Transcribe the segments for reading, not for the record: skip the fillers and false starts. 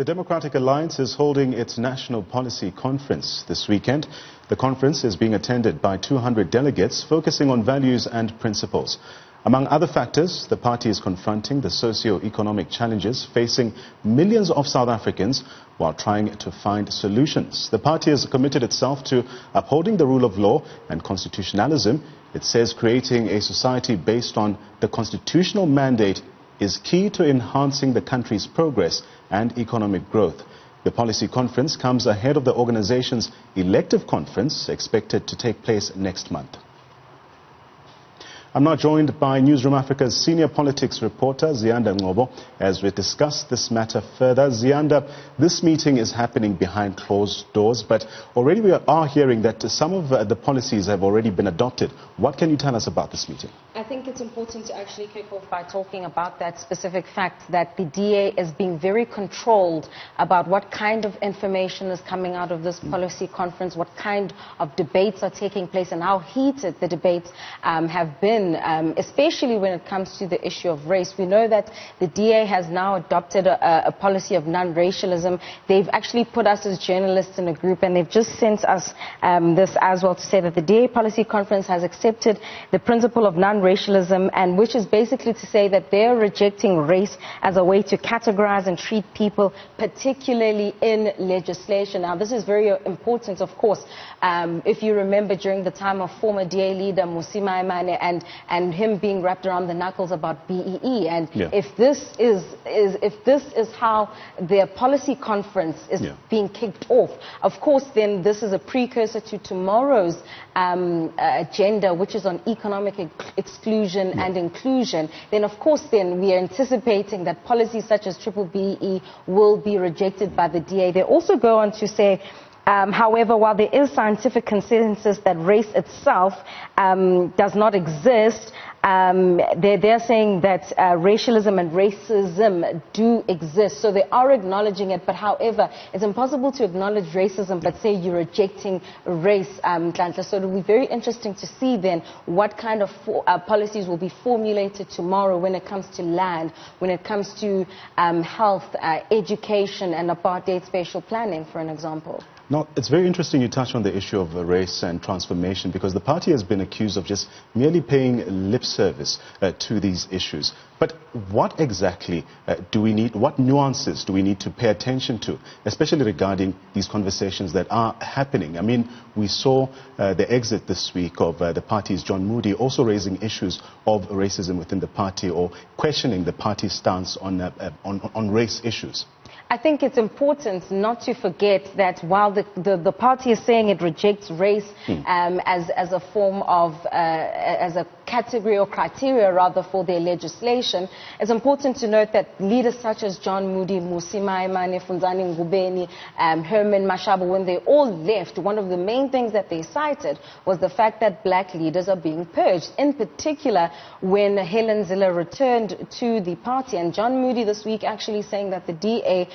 The Democratic Alliance is holding its National Policy Conference this weekend. The conference is being attended by 200 delegates focusing on values and principles. Among other factors, the party is confronting the socio-economic challenges facing millions of South Africans while trying to find solutions. The party has committed itself to upholding the rule of law and constitutionalism. It says creating a society based on the constitutional mandate is key to enhancing the country's progress and economic growth. The policy conference comes ahead of the organization's elective conference expected to take place next month. I'm now joined by Newsroom Africa's senior politics reporter, Ziyanda Ngcobo, as we discuss this matter further. Ziyanda, this meeting is happening behind closed doors, but already we are hearing that some of the policies have already been adopted. What can you tell us about this meeting? I think it's important to actually kick off by talking about that specific fact that the DA is being very controlled about what kind of information is coming out of this policy conference, what kind of debates are taking place, and how heated the debates have been. Especially when it comes to the issue of race. We know that the DA has now adopted a policy of non-racialism. They've actually put us as journalists in a group, and they've just sent us this as well to say that the DA policy conference has accepted the principle of non-racialism, and which is basically to say that they're rejecting race as a way to categorize and treat people, particularly in legislation. Now, this is very important, of course. If you remember during the time of former DA leader Mmusi Maimane and him being wrapped around the knuckles about BEE, and if this is how their policy conference is being kicked off, of course then this is a precursor to tomorrow's agenda, which is on economic exclusion and inclusion. Then of course then we are anticipating that policies such as triple BEE will be rejected by the DA. They also go on to say, however, while there is scientific consensus that race itself does not exist, they're saying that racialism and racism do exist. So they are acknowledging it, but however, it's impossible to acknowledge racism but say you're rejecting race, Nhlanhla. So it'll be very interesting to see then what kind of policies will be formulated tomorrow when it comes to land, when it comes to health, education and apartheid spatial planning, for an example. Now, it's very interesting you touch on the issue of race and transformation, because the party has been accused of just merely paying lip service to these issues. But what exactly do we need, what nuances do we need to pay attention to, especially regarding these conversations that are happening? I mean, we saw the exit this week of the party's John Moody also raising issues of racism within the party, or questioning the party's stance on race issues. I think it's important not to forget that while the party is saying it rejects race as a form of, as a category or criteria rather for their legislation, it's important to note that leaders such as John Moody, Mmusi Maimane, Funzani Ngubeni, Herman Mashaba, when they all left, one of the main things that they cited was the fact that black leaders are being purged, in particular when Helen Zille returned to the party. And John Moody this week actually saying that the DA,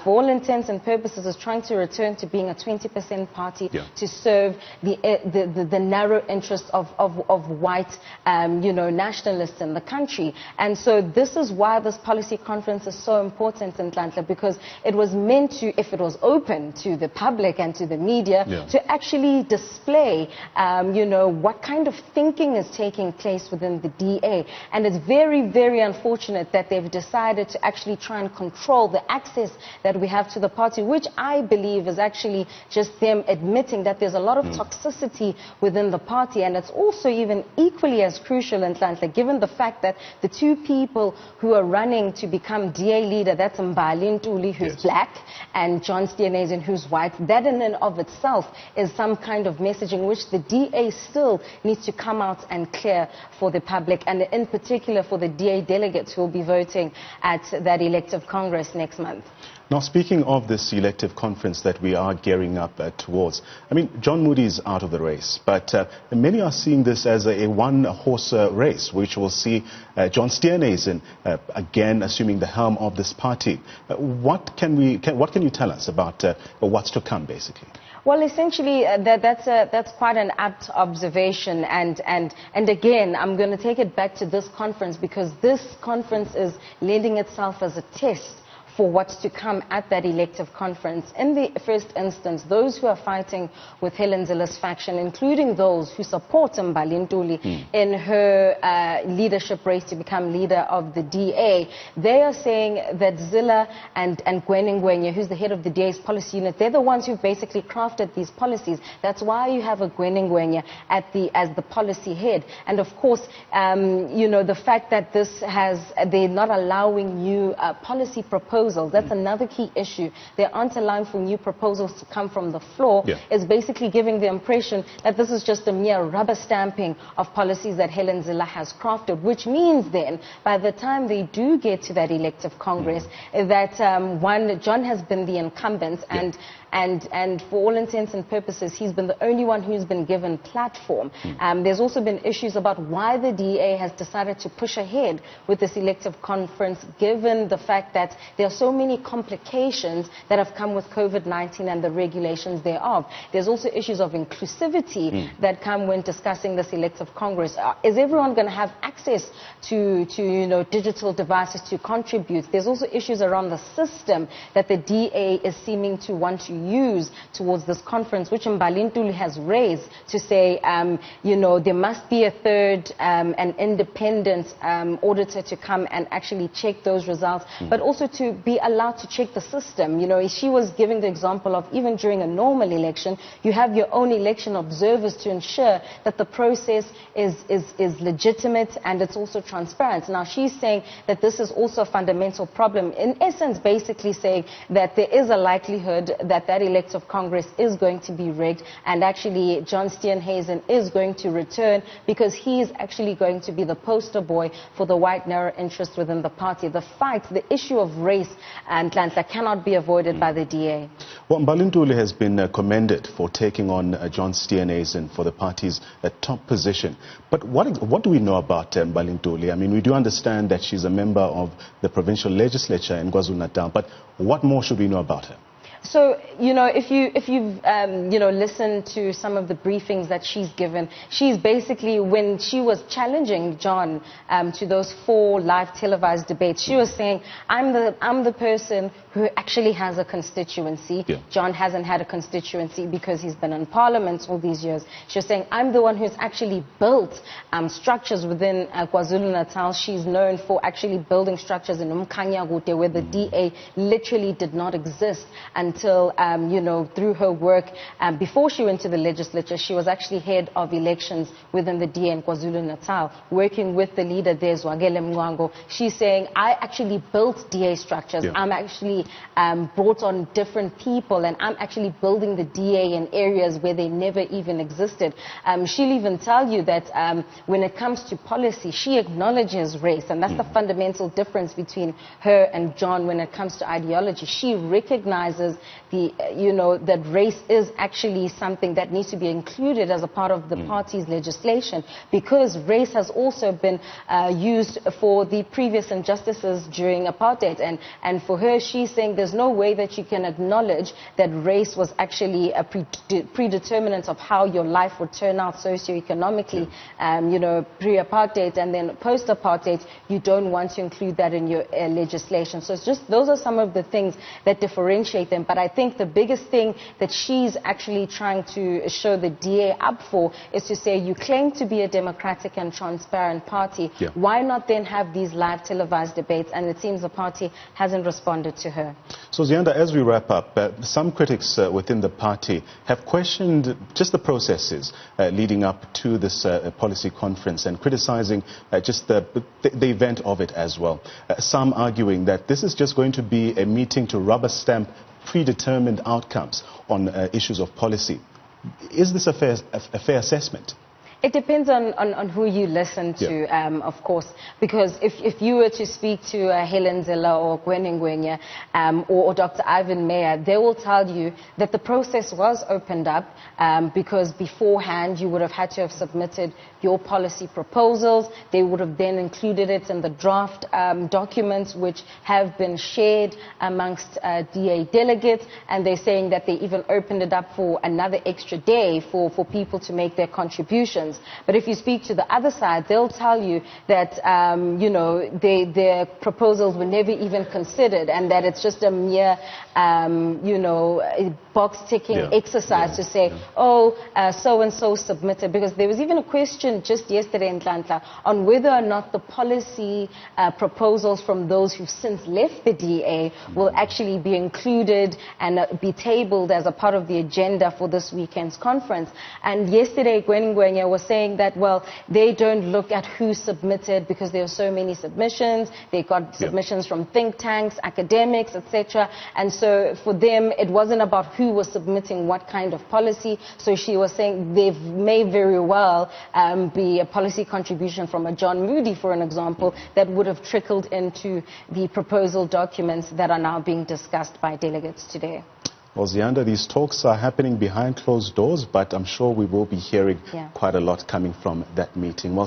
for all intents and purposes, is trying to return to being a 20% party to serve the narrow interests of white nationalists in the country. And so this is why this policy conference is so important in Nhlanhla, because it was meant to, if it was open to the public and to the media, to actually display what kind of thinking is taking place within the DA. And it's very, very unfortunate that they've decided to actually try and control the access that we have to the party, which I believe is actually just them admitting that there's a lot of toxicity within the party. And it's also even equally as crucial in Nhlanhla, given the fact that the two people who are running to become DA leader, that's Mbali Ntuli, who's black, and John Steenhuisen, who's white, that in and of itself is some kind of messaging which the DA still needs to come out and clear for the public, and in particular for the DA delegates who will be voting at that elective Congress next month. Now, speaking of this elective conference that we are gearing up towards, I mean, John Moody is out of the race, but many are seeing this as a one-horse race, which will see John Steenhuisen again assuming the helm of this party. What can you tell us about what's to come, basically? Well, essentially, that's quite an apt observation, and again, I'm going to take it back to this conference, because this conference is lending itself as a test for what's to come at that elective conference. In the first instance, those who are fighting with Helen Zilla's faction, including those who support Mbalintuli in her leadership race to become leader of the DA, they are saying that Zilla and Ngwenya, who's the head of the DA's policy unit, they're the ones who basically crafted these policies. That's why you have a Ngwenya as the policy head. And of course, the fact that they're not allowing new policy proposals, that's another key issue. They aren't allowing for new proposals to come from the floor. Is basically giving the impression that this is just a mere rubber stamping of policies that Helen Zilla has crafted, which means then by the time they do get to that elective Congress, that John has been the incumbent, and for all intents and purposes, he's been the only one who's been given platform. There's also been issues about why the DA has decided to push ahead with this elective conference, given the fact that there are so many complications that have come with COVID-19 and the regulations thereof. There's also issues of inclusivity that come when discussing this elective Congress. Is everyone going to have access to digital devices to contribute? There's also issues around the system that the DA is seeming to want to use towards this conference, which Mbalintuli has raised to say, there must be a third and independent auditor to come and actually check those results, but also to be allowed to check the system. She was giving the example of even during a normal election, you have your own election observers to ensure that the process is legitimate and it's also transparent. Now, she's saying that this is also a fundamental problem, in essence basically saying that there is a likelihood that elective Congress is going to be rigged, and actually John Steenhuisen is going to return because he is actually going to be the poster boy for the white narrow interest within the party. The issue of race and Nhlanhla cannot be avoided by the DA. Well, Mbalintuli has been commended for taking on John Steenhuisen for the party's top position. But what do we know about Mbalintuli? I mean, we do understand that she's a member of the provincial legislature in KwaZulu-Natal, but what more should we know about her? So, if you've listened to some of the briefings that she's given, she's basically, when she was challenging John to those 4 live televised debates, she was saying, I'm the person who actually has a constituency. John hasn't had a constituency because he's been in parliament all these years. She was saying, I'm the one who's actually built structures within KwaZulu-Natal. She's known for actually building structures in Umkhanyagute, where the DA literally did not exist until, through her work. Before she went to the legislature, she was actually head of elections within the DA in KwaZulu-Natal, working with the leader there, Zwagele Mngwango. She's saying, I actually built DA structures. I'm actually brought on different people, and I'm actually building the DA in areas where they never even existed. She'll even tell you that when it comes to policy, she acknowledges race, and that's the fundamental difference between her and John when it comes to ideology. She recognizes that race is actually something that needs to be included as a part of the party's legislation, because race has also been used for the previous injustices during apartheid, and for her, she's saying there's no way that you can acknowledge that race was actually a predeterminant of how your life would turn out socioeconomically, pre-apartheid, and then post-apartheid. You don't want to include that in your legislation. So it's just, those are some of the things that differentiate them. But I think the biggest thing that she's actually trying to show the DA up for is to say, you claim to be a democratic and transparent party. Why not then have these live televised debates? And it seems the party hasn't responded to her. So, Ziyanda, as we wrap up, some critics within the party have questioned just the processes leading up to this policy conference and criticizing just the event of it as well. Some arguing that this is just going to be a meeting to rubber stamp predetermined outcomes on issues of policy. Is this a fair assessment? It depends on who you listen to, of course, because if you were to speak to Helen Zilla or Ngwenya or Dr. Ivan Meyer, they will tell you that the process was opened up because beforehand you would have had to have submitted your policy proposals. They would have then included it in the draft documents which have been shared amongst DA delegates, and they're saying that they even opened it up for another extra day for people to make their contributions. submissions. But if you speak to the other side, they'll tell you that, their proposals were never even considered, and that it's just a mere, box-ticking exercise to say, so-and-so submitted. Because there was even a question just yesterday in Nhlanhla on whether or not the policy proposals from those who've since left the DA will actually be included and be tabled as a part of the agenda for this weekend's conference. And yesterday, Ngwenya was saying that, well, they don't look at who submitted because there are so many submissions. They got submissions from think tanks, academics, etc. And so for them, it wasn't about who was submitting what kind of policy. So she was saying there may very well be a policy contribution from a John Moody, for an example, that would have trickled into the proposal documents that are now being discussed by delegates today. Well, Ziyanda, these talks are happening behind closed doors, but I'm sure we will be hearing quite a lot coming from that meeting. Well,